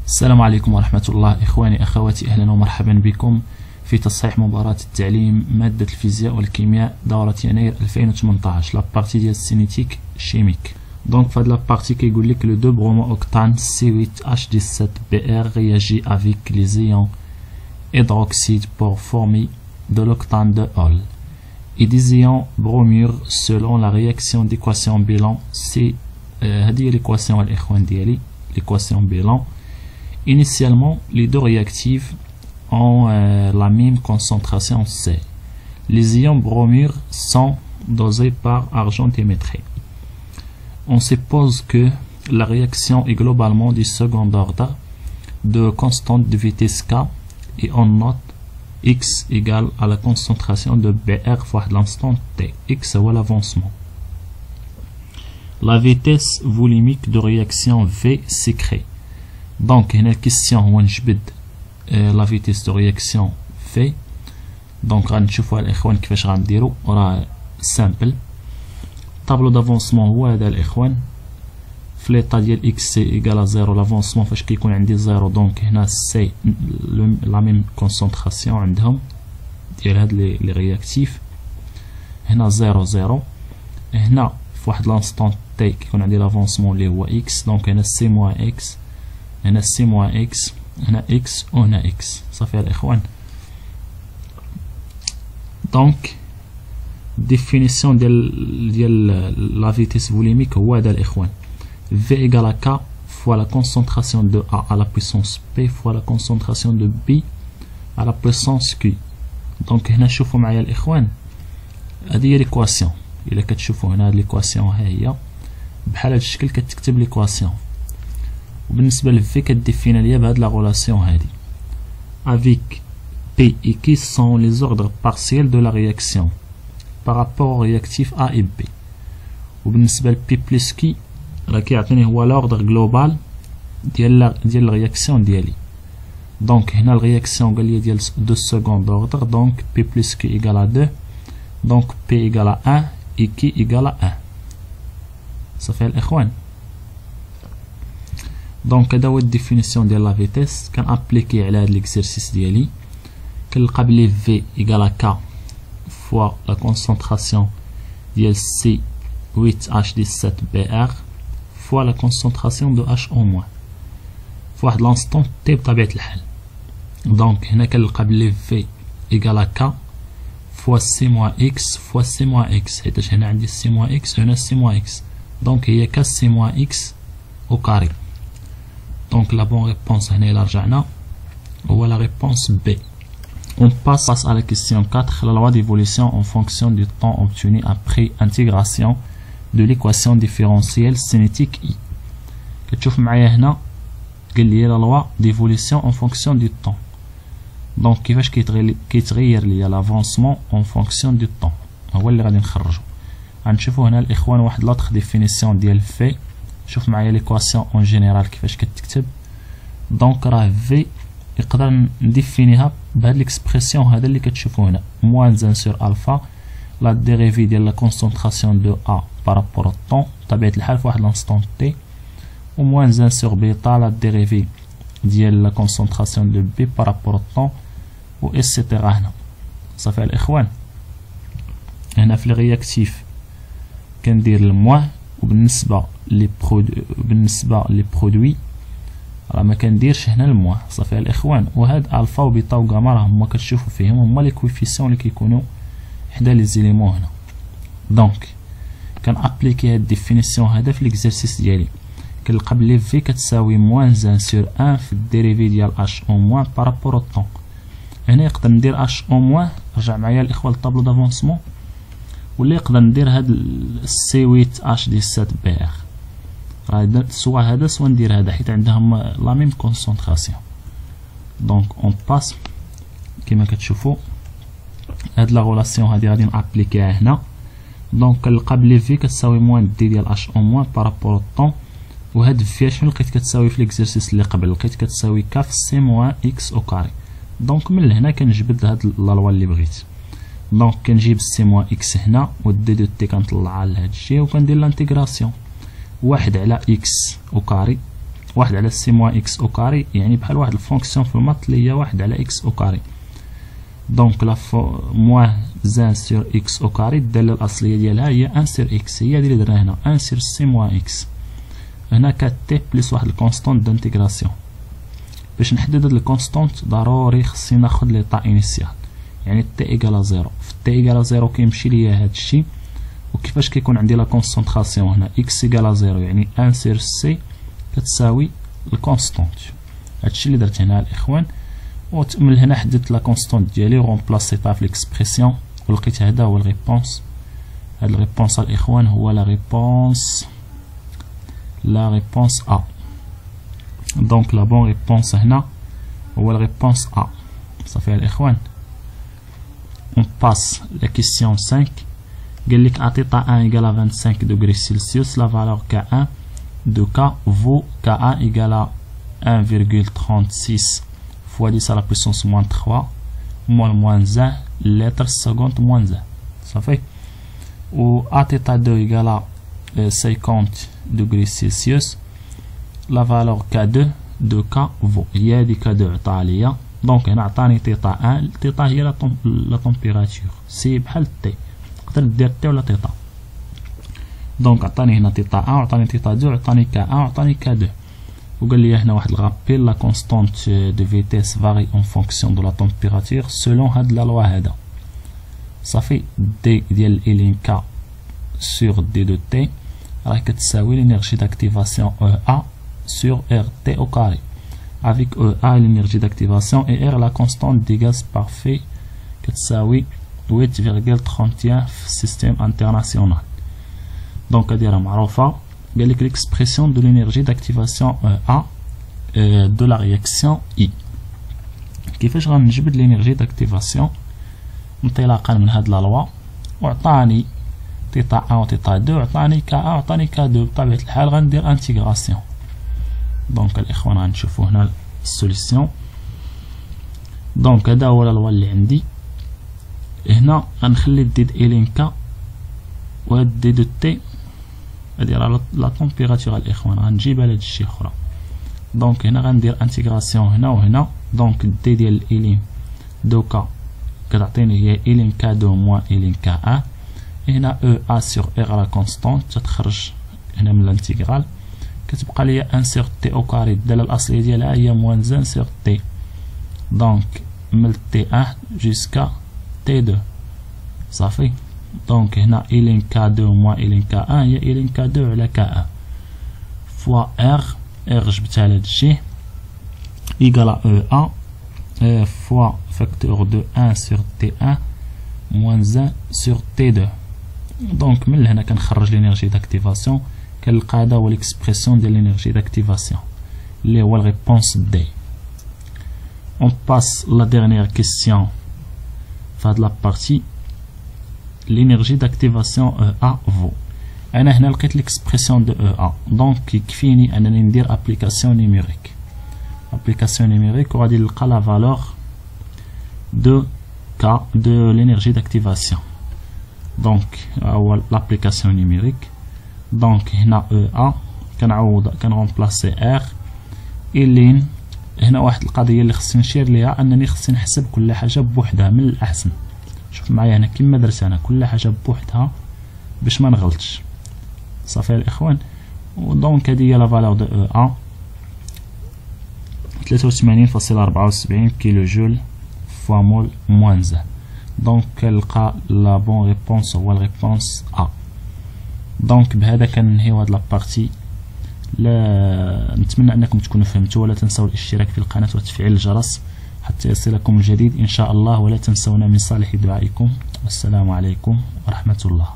السلام عليكم ورحمة الله إخواني أخواتي، أهلا ومرحبا بكم في تصحيح مباراة التعليم مادة الفيزياء والكيمياء دورة يناير 2018 لا بارتي ديال السينيتيك شيميك. دونك في هاد لا بارتي كيقول لك لو 2 bromo octane C8H17Br réagit avec les ions hydroxyde pour former de l'octane de Hall et des ions bromure selon la réaction d'équation bilan C. هذه l'équation الإخوان ديالي l'équation bilan. Initialement, les deux réactifs ont la même concentration C. Les ions bromure sont dosés par argentémétrie. On suppose que la réaction est globalement du second ordre de constante de vitesse K et on note X égale à la concentration de BR fois l'instant T. X ou l'avancement. La vitesse volumique de réaction V s'écrit. Donc, هنا question هو نجبد لا فيتيس دو رياكسيون في. دونك غنشوفوا الاخوان كيفاش غنديروا، راه سامبل. طابلو دافونسمون هو هذا الاخوان، في ليطا ديال اكس سي ايكال زيرو. لافونسمون فاش كيكون عندي زيرو دونك هنا سي لا ميم كونسونطراسيون عندهم ديال هاد لي رياكتيف. هنا زيرو زيرو، هنا في واحد لانستون تي كيكون عندي لافونسمون اللي هو اكس، دونك هنا سي موان اكس، هنا سي موان اكس، هنا اكس وهنا اكس. صافي الاخوان. دونك ديفينيسيون ديال لا فيتيس فوليميك هو هذا الاخوان، في ايكال كا فوا لا كونسونطراسيون دو ا على بويسونس بي فوا لا كونسونطراسيون دو بي على بويسونس كي. دونك هنا شوفوا معايا الاخوان، هذه هي ليكواسيون. الا كتشوفوا هنا هاد ليكواسيون ها هي بحال هاد الشكل، كتكتب ليكواسيون. وبالنسبه لفي كديفينا ليا بهاد لا غولاسيون هادي avec P et Q sont les ordres partiels de la réaction par rapport au réactif A et B. وبالنسبه ل P plus Q راه كيعطيني هو l'ordre global ديال الرياكسيون ديالي. دونك هنا الرياكسيون قال لي ديال دو سكوند اوردر، دونك P plus Q égale à 2، دونك P égale à 1 et Q égale à 1. صافي الاخوان. دونك هذا هو الديفينيسيون ديال لا فيتيس. كان ابليكي على هاد ليكزرسيس ديالي، كنلقى بلي في ايكال كا فوا لا كونسونطراسيون ديال سي 8H17Br فوا لا كونسونطراسيون دو اش او موان في واحد لانستون تي بطبيعة الحال. دونك هنا كنلقى بلي في ايكال كا فوا سي موان اكس فوا سي موان اكس، حيتاش هنا عندي سي موان اكس وهنا سي موان اكس، دونك هي كا سي موان اكس او كاري. Donc la bonne réponse هنا إلا رجعنا هو la réponse B. On passe à la question 4, la loi d'évolution en fonction du temps obtenu après intégration de l'équation différentielle cinétique I. كتشوف معايا هنا قال لي la loi d'évolution en fonction du temps. donc كيفاش كيتغير ليا l'avancement en fonction du temps هو اللي غادي نخرجو. غنشوفو هنا الاخوان واحد لاطخ ديفينيسيون ديال في. شوف معايا ليكواسيون اون جينيرال كيفاش كتكتب. دونك راه في نقدر نديفينيها بهاد ليكسبرسيون هذا اللي كتشوفو هنا، موان زان سور الفا لا ديريفي ديال لا كونسونطراسيون دو ا بارابور او طون بطبيعة الحال في واحد لانستون تي، و موان زان سور بيتا لا ديريفي ديال لا كونسونطراسيون دو بي بارابور او طون، و ايسيتيرا هنا. صافي الاخوان. هنا في الرياكتيف كندير الموان، وبالنسبه لي برودوي راه ما كنديرش هنا الموان. صافي الاخوان. وهاد الفا وبيتا وغاما راه هما كتشوفوا فيهم هما لي كويفيسيون اللي كيكونوا حدا لي زيليمون هنا. دونك كان ابليكي هاد الديفينيسيون هذا في ليكزرسيس ديالي، كنلقى بلي في كتساوي موان زان سور 1 في الديريفي ديال اش او موان بارابور او طون. هنا يقدر ندير اش او موان، رجع معايا الاخوان للطابلو دافونسمون، ولا يقدر ندير هاد سي 8H17Br راه سوا هذا سوا ندير هذا حيت عندهم لا ميم كونسونطراسيون. دونك اون باس كيما كتشوفوا هاد لا غولاسيون هادي غادي نابليكيها هنا. دونك كنلقى بلي في كتساوي موان دي ديال اش او موان بارابور طون، وهاد في شنو لقيت كتساوي في ليكزرسيس اللي قبل، لقيت كتساوي كاف سي موان اكس او كاري. دونك من هنا كنجبد هاد لا لوا اللي بغيت. دونك كنجيب سي موان اكس هنا والدي دو تي كنطلعها لهاد الجهه وكندير لانتيغراسيون. واحد على اكس او كاري واحد على سي موان اكس او كاري، يعني بحال واحد الفونكسيون في المات اللي هي واحد على اكس او كاري. دونك لا موان زان سور اكس او كاري الداله الاصليه ديالها هي ان سور اكس، هي هادي اللي درنا هنا ان سور سي موان اكس. هنا كات تي بلس واحد الكونستونت دانتيغراسيون. باش نحدد هاد الكونستونت ضروري خصني ناخد لي طا انيسيال، يعني تي ايكال زيرو. في تي ايكال زيرو كيمشي ليا هادشي، وكيفاش كيكون عندي لا كونسونطراسيون هنا اكس ايكال زيرو، يعني ان سور سي كتساوي الكونستونت. هادشي اللي درت هنا الاخوان، ومن هنا حددت لا كونستونت ديالي وغونبلاسيتها في ليكسبريسيون ولقيت هذا هو الريبونس. هاد الريبونس الاخوان هو لا ريبونس ا. دونك لا بون ريبونس هنا هو الريبونس ا. صافي الاخوان. اون باس لا كيسيون 5. قال لك اعطي طا 1 ايكال 25 دوغري سلسيوس، لا فالور K1 de K vaut K1 égale à 1,36 fois 10 à la puissance moins 3 moins 1 litres seconde moins 1. Ça fait. Ou A θ 2 égale à 50 degrés Celsius, la valeur K2 de K vaut. Il y a des K2 عطاها ليا. دونك هنا عطاني θ 1. θ هي لا تمبيراتور. سي بحال تي. نقدر ندير تي ولا θ. دونك عطاني هنا θ 1 وعطاني θ 2 وعطاني K1 وعطاني K2. وقال لي هنا واحد الغابيل لا كونستانت دو فيتيس فاري اون فونكسيون دو لا تمبيراتور سولون هاد لا لوا هذا. صافي دي ديال الين K سور دي دو تي راه كتساوي لينيرجي داكتيفاسيون او ا سور ار تي او كاري افيك او ا لينيرجي داكتيفاسيون اي ار لا كونستانت دي غاز بارفي كتساوي 8,31 في السيستيم انترناسيونال. دونك هادي راه معروفه. قال لك l'expression de l'énergie d'activation A de la réaction I. كيفاش غنجبد لينيرجي داكتيفاسيون انطلاقا من هاد لا لوا، وعطاني θ 1 و θ 2 وعطاني K1 وعطاني K2. بطبيعة الحال غندير انتيغراسيون. دونك الاخوان غنشوفو هنا السوليسيون. دونك هذا هو لا لوا اللي عندي. هنا غنخلي دي د الين K وهاد دي دو تي هادي راه لا تمبيراتور الاخوان غنجيبها لهاد الشيء اخرى. دونك هنا غندير انتيغراسيون هنا وهنا. دونك دي ديال الين دوكا كتعطيني هي الين K2 موان الين K1. هنا او ا سور ار لا كونستانت تتخرج هنا من الانتيغرال، كتبقى ليا ان سور تي او كاري الداله الاصليه ديالها هي موان ان سور تي. دونك من تي 1 جوسكا تي 2. صافي. دونك هنا الين K2 موان الين K1 هي الين K2 على K1 فوا ار جبتها لهاد الشيء ايكال او ا فوا فاكتور دو 1 سور تي 1 موان 1 سور تي 2. دونك من هنا كنخرج لينيرجي داكتيفاسيون، كنلقى هذا هو ليكسبريسيون ديال لينيرجي داكتيفاسيون اللي هو الريبونس دي. اون باس لا ديرنيير كيسيون فهاد لا بارتي. l'énergie d'activation EA vaut. أنا هنا لقيت l'expression de EA. دونك يكفيني أنني ندير application numérique. application numérique وغادي نلقى la valeur de K de l'énergie d'activation. دونك هو l'application numérique. دونك هنا EA كنغومبلاسي R إلين. هنا واحد القضية اللي خصني نشير ليها أنني خصني نحسب كل حاجة بوحدها من الأحسن. شوف معايا هنا كيما درت انا كل حاجه بوحدها باش ما نغلطش. صافي الاخوان. ودونك هذه هي لا فالور دو او ا 83.74 كيلو جول فوا مول موان 1. دونك كنلقى لا بون ريبونس هو الريبونس ا. دونك بهذا كننهيو هاد لابارتي. لا نتمنى انكم تكونوا فهمتوا، ولا تنسوا الاشتراك في القناه وتفعيل الجرس حتى يصلكم الجديد إن شاء الله، ولا تنسونا من صالح دعائكم. والسلام عليكم ورحمة الله.